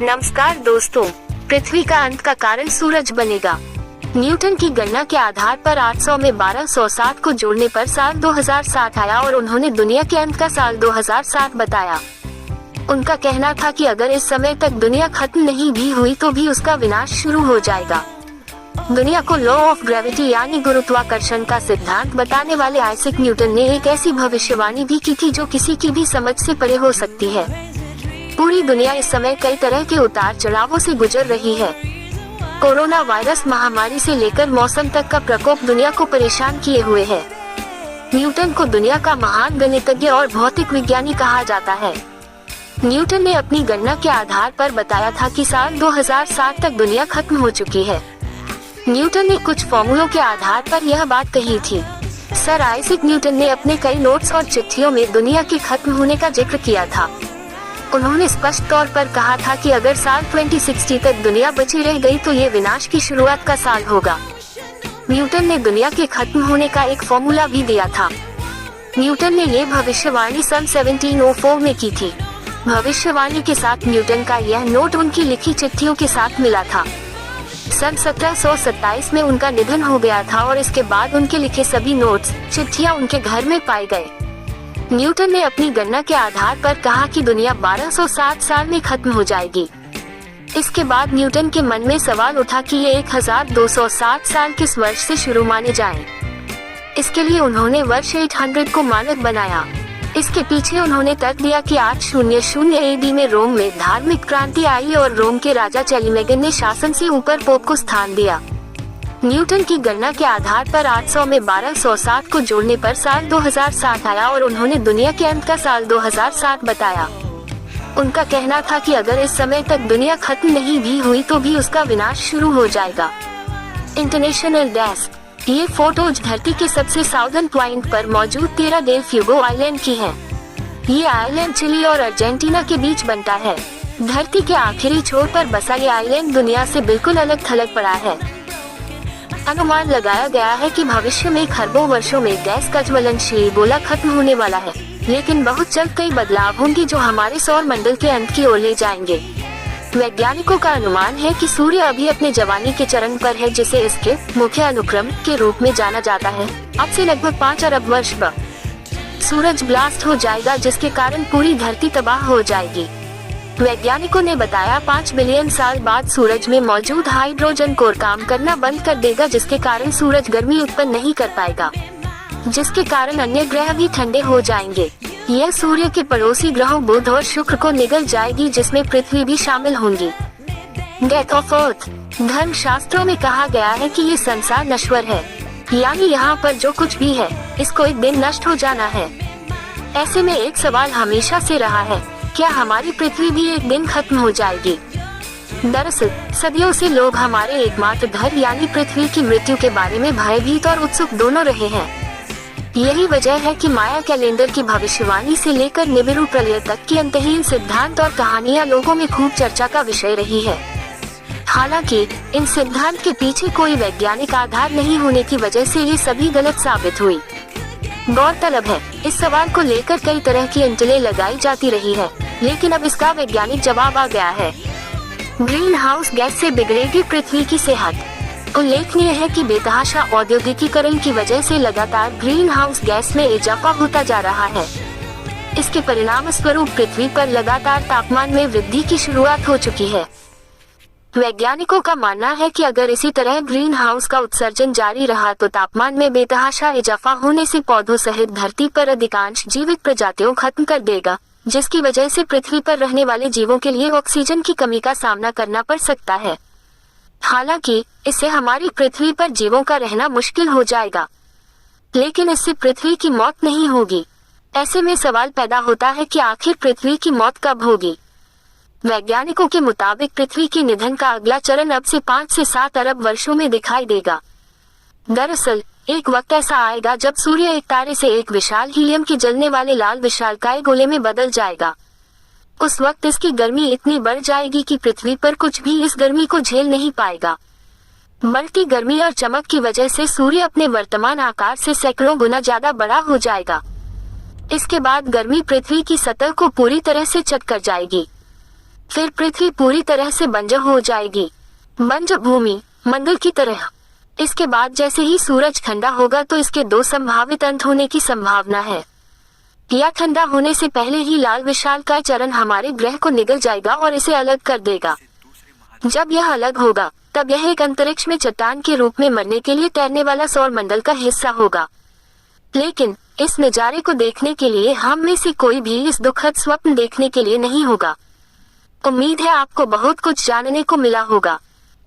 नमस्कार दोस्तों, पृथ्वी का अंत का कारण सूरज बनेगा। न्यूटन की गणना के आधार पर 800 में 1260 को जोड़ने पर साल 2060 आया और उन्होंने दुनिया के अंत का साल 2060 बताया। उनका कहना था कि अगर इस समय तक दुनिया खत्म नहीं भी हुई तो भी उसका विनाश शुरू हो जाएगा। दुनिया को लॉ ऑफ ग्रेविटी यानी गुरुत्वाकर्षण का सिद्धांत बताने वाले आइजैक न्यूटन ने एक ऐसी भविष्यवाणी भी की थी जो किसी की भी समझ से परे हो सकती है। पूरी दुनिया इस समय कई तरह के उतार चढ़ावों से गुजर रही है। कोरोना वायरस महामारी से लेकर मौसम तक का प्रकोप दुनिया को परेशान किए हुए है। न्यूटन को दुनिया का महान गणितज्ञ और भौतिक विज्ञानी कहा जाता है। न्यूटन ने अपनी गणना के आधार पर बताया था कि साल 2060 तक दुनिया खत्म हो चुकी है। न्यूटन ने कुछ फॉर्मूलों के आधार पर यह बात कही थी। सर आइजैक न्यूटन ने अपने कई नोट्स और चिट्ठियों में दुनिया के खत्म होने का जिक्र किया था। उन्होंने स्पष्ट तौर पर कहा था कि अगर साल 2060 तक दुनिया बची रह गई तो ये विनाश की शुरुआत का साल होगा। न्यूटन ने दुनिया के खत्म होने का एक फॉर्मूला भी दिया था। न्यूटन ने ये भविष्यवाणी सन 1704 में की थी। भविष्यवाणी के साथ न्यूटन का यह नोट उनकी लिखी चिट्ठियों के साथ मिला था। सन 1727 में उनका निधन हो गया था और इसके बाद उनके लिखे सभी नोट्स, चिट्ठियां उनके घर में पाए गए। न्यूटन ने अपनी गणना के आधार पर कहा कि दुनिया 1260 साल में खत्म हो जाएगी। इसके बाद न्यूटन के मन में सवाल उठा कि ये 1260 साल किस वर्ष से शुरू माने जाएं। इसके लिए उन्होंने वर्ष 800 को मानक बनाया। इसके पीछे उन्होंने तर्क दिया कि 800 AD में रोम में धार्मिक क्रांति आई और रोम के राजा चैलिमेगन ने शासन से ऊपर पोप को स्थान दिया। न्यूटन की गणना के आधार पर 800 में 1260 को जोड़ने पर साल 2060 आया और उन्होंने दुनिया के अंत का साल 2060 बताया। उनका कहना था कि अगर इस समय तक दुनिया खत्म नहीं भी हुई तो भी उसका विनाश शुरू हो जाएगा। International desk. ये फोटोज धरती के सबसे साउदर्न पॉइंट पर मौजूद टेरा डेल फ्यूगो आइलैंड की है। ये आइलैंड चिली और अर्जेंटीना के बीच बनता है। धरती के आखिरी छोर पर बसा ये आइलैंड दुनिया से बिल्कुल अलग थलग पड़ा है। अनुमान लगाया गया है कि भविष्य में खरबों वर्षों में गैस का ज्वलनशील गोला खत्म होने वाला है, लेकिन बहुत जल्द कई बदलाव होंगे जो हमारे सौर मंडल के अंत की ओर ले जाएंगे। वैज्ञानिकों का अनुमान है कि सूर्य अभी अपने जवानी के चरण पर है, जिसे इसके मुख्य अनुक्रम के रूप में जाना जाता है। अब से लगभग 5 अरब वर्ष बाद सूरज ब्लास्ट हो जाएगा, जिसके कारण पूरी धरती तबाह हो जाएगी। वैज्ञानिकों ने बताया 5 बिलियन साल बाद सूरज में मौजूद हाइड्रोजन कोर काम करना बंद कर देगा, जिसके कारण सूरज गर्मी उत्पन्न नहीं कर पाएगा, जिसके कारण अन्य ग्रह भी ठंडे हो जाएंगे। यह सूर्य के पड़ोसी ग्रहों बुध और शुक्र को निगल जाएगी, जिसमें पृथ्वी भी शामिल होंगी। Death of earth. धर्म शास्त्रों में कहा गया है कि ये संसार नश्वर है, यानी यहाँ पर जो कुछ भी है इसको एक दिन नष्ट हो जाना है। ऐसे में एक सवाल हमेशा से रहा है, क्या हमारी पृथ्वी भी एक दिन खत्म हो जाएगी? दरअसल सदियों से लोग हमारे एकमात्र घर यानी पृथ्वी की मृत्यु के बारे में भयभीत और उत्सुक दोनों रहे हैं। यही वजह है कि माया कैलेंडर की भविष्यवाणी से लेकर निबिरू प्रलय तक की अंतहीन सिद्धांत और कहानियां लोगों में खूब चर्चा का विषय रही है। हालांकि इन सिद्धांत के पीछे कोई वैज्ञानिक आधार नहीं होने की वजह से ये सभी गलत साबित हुई। गौरतलब है, इस सवाल को लेकर कई तरह की इंटलें लगाई जाती रही है, लेकिन अब इसका वैज्ञानिक जवाब आ गया है। ग्रीन हाउस गैस से बिगड़ेगी पृथ्वी की सेहत। उल्लेखनीय है कि बेतहाशा औद्योगिकीकरण की वजह से लगातार ग्रीन हाउस गैस में इजाफा होता जा रहा है। इसके परिणाम स्वरूप पृथ्वी पर लगातार तापमान में वृद्धि की शुरुआत हो चुकी है। वैज्ञानिकों का मानना है कि अगर इसी तरह ग्रीन हाउस का उत्सर्जन जारी रहा तो तापमान में बेतहाशा इजाफा होने से पौधों सहित धरती पर अधिकांश जीवित प्रजातियों खत्म कर देगा, जिसकी वजह से पृथ्वी पर रहने वाले जीवों के लिए ऑक्सीजन की कमी का सामना करना पड़ सकता है। हालांकि इससे हमारी पृथ्वी पर जीवों का रहना मुश्किल हो जाएगा, लेकिन इससे पृथ्वी की मौत नहीं होगी। ऐसे में सवाल पैदा होता है कि आखिर पृथ्वी की मौत कब होगी? वैज्ञानिकों के मुताबिक पृथ्वी के निधन का अगला चरण अब से 5 से 7 अरब वर्षों में दिखाई देगा। दरअसल एक वक्त ऐसा आएगा जब सूर्य एक तारे से एक विशाल हीलियम के जलने वाले लाल विशालकाय गोले में बदल जाएगा। उस वक्त इसकी गर्मी इतनी बढ़ जाएगी कि पृथ्वी पर कुछ भी इस गर्मी को झेल नहीं पाएगा। बढ़ती गर्मी और चमक की वजह से सूर्य अपने वर्तमान आकार से सैकड़ों गुना ज्यादा बड़ा हो जाएगा। इसके बाद गर्मी पृथ्वी की सतह को पूरी तरह से चट कर जाएगी। फिर पृथ्वी पूरी तरह से बंजर हो जाएगी, बंजर भूमि मंगल की तरह। इसके बाद जैसे ही सूरज ठंडा होगा तो इसके दो संभावित अंत होने की संभावना है। या ठंडा होने से पहले ही लाल विशालकाय चरण हमारे ग्रह को निगल जाएगा और इसे अलग कर देगा। जब यह अलग होगा तब यह एक अंतरिक्ष में चट्टान के रूप में मरने के लिए तैरने वाला सौर मंडल का हिस्सा होगा। लेकिन इस नजारे को देखने के लिए हम में से कोई भी इस दुखद स्वप्न देखने के लिए नहीं होगा। उम्मीद है आपको बहुत कुछ जानने को मिला होगा।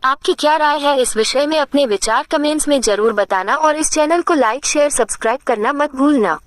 आपकी क्या राय है इस विषय में? अपने विचार कमेंट्स में जरूर बताना और इस चैनल को लाइक शेयर सब्सक्राइब करना मत भूलना।